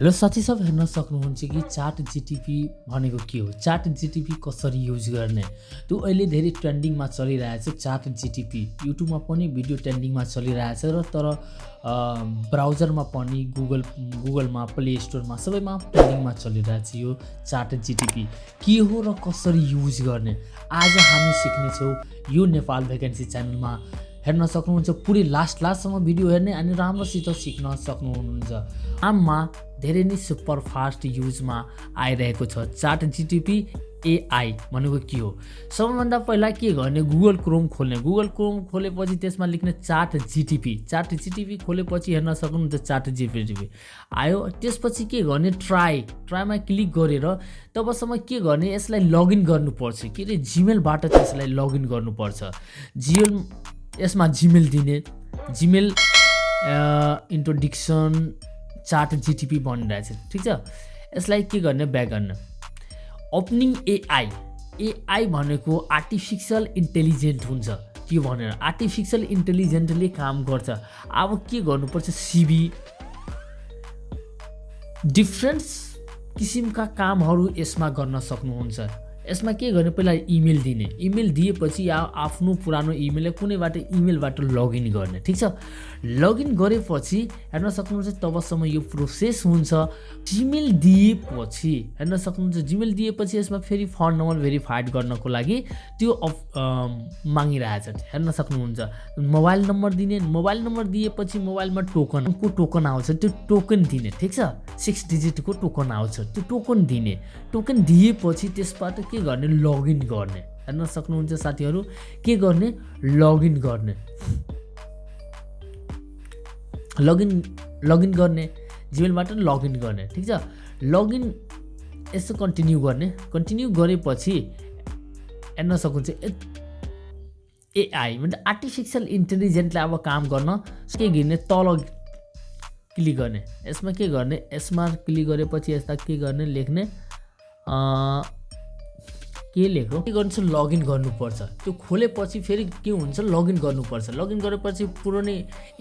र साथी सब हेर्न सक्नुहुन्छ कि चाट जीटीपी भनेको के हो, चाट जीटीपी कसरी युज गर्ने। त्यो अहिले धेरै ट्रेन्डिङमा चलिरहेछ चाट जीटीपी। युट्युबमा पनि भिडियो ट्रेन्डिङमा चलिरहेछ र तर ब्राउजरमा पनि गुगलमा प्ले स्टोरमा सबैमा ट्रेन्डिङमा चलिरहेछ यो चाट जीटीपी के हो र कसरी युज गर्ने। आज हामी सिक्नेछौँ यो नेपाल भ्याकेन्सी च्यानलमा हेर्न सक्नुहुन्छ। पुरै लास्टसम्म भिडियो हेर्ने अनि राम्रोसित सिक्न सक्नुहुन्छ। आममा धेरै नै सुपर फास्ट युजमा आइरहेको छ चाट जीटीपी एआई भनेको के हो। सबैभन्दा पहिला के गर्ने, गुगल क्रोम खोल्ने। गुगल क्रोम खोलेपछि त्यसमा लेख्ने चाट जीटीपी खोलेपछि हेर्न सक्नुहुन्छ चाट जीटीपी आयो। त्यसपछि के गर्ने, ट्राईमा क्लिक गरेर तबसम्म के गर्ने, यसलाई लगइन गर्नुपर्छ। के अरे जिमेलबाट त्यसलाई लगइन गर्नुपर्छ। यसमा जिमेल दिने, जिमेल इन्ट्रोडक्सन चाट जीटीपी भनिरहेछ, ठिक छ। यसलाई के गर्ने, ब्याक गर्ने। ओपनिङ एआई भनेको आर्टिफिसियल इन्टेलिजेन्ट हुन्छ। के भनेर आर्टिफिसियल इन्टेलिजेन्टले काम गर्छ। अब के गर्नुपर्छ, सिभी डिफ्रेन्ट किसिमका कामहरू यसमा गर्न सक्नुहुन्छ। यसमा के गर्ने, पहिला इमेल दिने। इमेल दिएपछि आफ्नो पुरानो इमेल कुनैबाट इमेलबाट लगइन गर्ने, ठिक छ। लगइन गरेपछि हेर्न सक्नुहुन्छ तबसम्म यो प्रोसेस हुन्छ। जिमेल दिएपछि हेर्न सक्नुहुन्छ, जिमेल दिएपछि यसमा फेरि फोन नम्बर भेरिफाइड गर्नको लागि त्यो मागिरहेछ, हेर्न सक्नुहुन्छ। मोबाइल नम्बर दिने, मोबाइल नम्बर दिएपछि मोबाइलमा टोकन आउँछ, त्यो टोकन दिने, ठिक छ। 6 डिजिटको टोकन आउँछ, त्यो टोकन दिने। टोकन दिएपछि त्यसबाट के गर्ने, लगइन गर्ने। हेर्न सक्नुहुन्छ साथीहरू, के गर्ने, लगइन गर्ने। लगइन गर्ने, जिमेलबाट लगइन गर्ने, ठिक छ। लगइन यसो कन्टिन्यू गर्ने। कन्टिन्यू गरेपछि हेर्न सक्नुहुन्छ एआई मतलब आर्टिफिसियल इन्टेलिजेन्टले अब काम गर्न के गर्ने, तल क्लिक गर्ने। यसमा के गर्ने, यसमा क्लिक गरेपछि यस्ता के गर्ने, लेख्ने के लेख्यो, के गर्नु, लगइन गर्नुपर्छ। त्यो खोलेपछि फेरि के हुन्छ, लगइन गर्नुपर्छ। लगइन गरेपछि पुरानो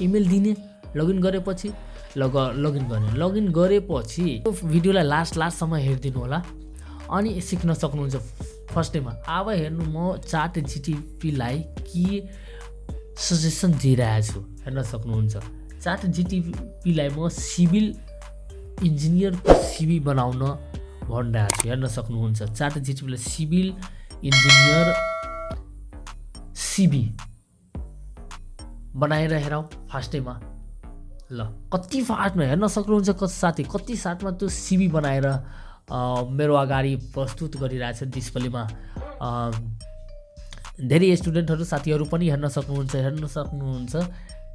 इमेल दिने, लगइन गरेपछि लगइन गर्ने। लगइन गरेपछि भिडियोलाई लास्टसम्म हेरिदिनु होला अनि सिक्न सक्नुहुन्छ। फर्स्टमा अब हेर्नु, म चाट जीटीपीलाई के सजेसन दिइरहेछु हेर्न सक्नुहुन्छ। चाट जीटीपीलाई म सिभिल इन्जिनियरको सिभी बनाउन भनिरहेको छु, हेर्न सक्नुहुन्छ। चाट जीटीपीलाई सिभिल इन्जिनियर सिभी बनाएर हेरौँ फर्स्टैमा। ल कति फास्टमा हेर्न सक्नुहुन्छ साथी, कति साथमा त्यो सिभी बनाएर मेरो अगाडि प्रस्तुत गरिरहेछ डिस्प्लेमा। धेरै स्टुडेन्टहरू साथीहरू पनि हेर्न सक्नुहुन्छ।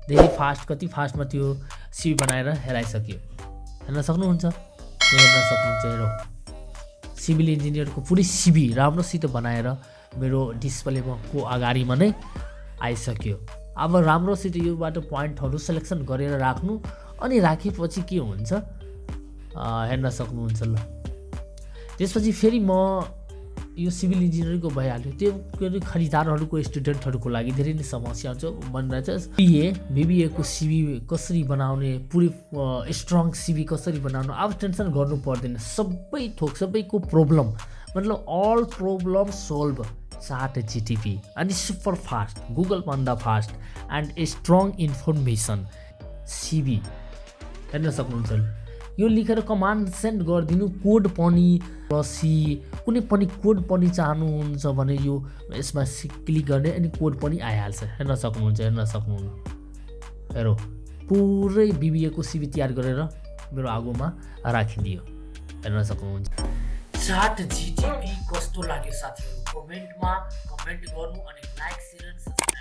धेरै फास्ट, कति फास्टमा त्यो सिभी बनाएर हेराइसक्यो, हेर्न सक्नुहुन्छ। हेरौँ सिभिल इन्जिनियरको पुरै सिभी राम्रोसित बनाएर मेरो डिस्प्लेमा को अगाडिमा नै आइसक्यो। अब राम्रोसित योबाट पोइन्टहरू सेलेक्सन गरेर राख्नु अनि राखेपछि के हुन्छ हेर्न सक्नुहुन्छ। ल त्यसपछि फेरि म यो सिभिल इन्जिनियरको भइहाल्यो। त्यो खरिदारहरूको स्टुडेन्टहरूको लागि धेरै नै समस्या हुन्छ भनिरहेछ। बिबिएको सिभी कसरी बनाउने, पुरै स्ट्रङ सिभी कसरी बनाउनु, अब टेन्सन गर्नु पर्दैन। सबैको प्रब्लम मतलब अल प्रब्लम सोल्भ चाट जीटीपी अनि सुपर फास्ट, गुगलभन्दा फास्ट एन्ड स्ट्रङ इन्फर्मेसन सिभी हेर्न सक्नुहुन्छ। यो लेखेर कमान्ड सेन्ड गरिदिनु। कोड पनि कुनै पनि कोड पनि चाहनुहुन्छ भने यो यसमा क्लिक गर्ने अनि कोड पनि आइहाल्छ, हेर्न सक्नुहुन्छ। हेरौँ पुरै बिबिएको सिभी तयार गरेर मेरो आगोमा राखिदियो, हेर्न सक्नुहुन्छ। चाट जीटीपी कस्तो लाग्यो साथीहरू, कमेन्ट गर्नु अनि लाइक, सेयर एन्ड सब्सक्राइब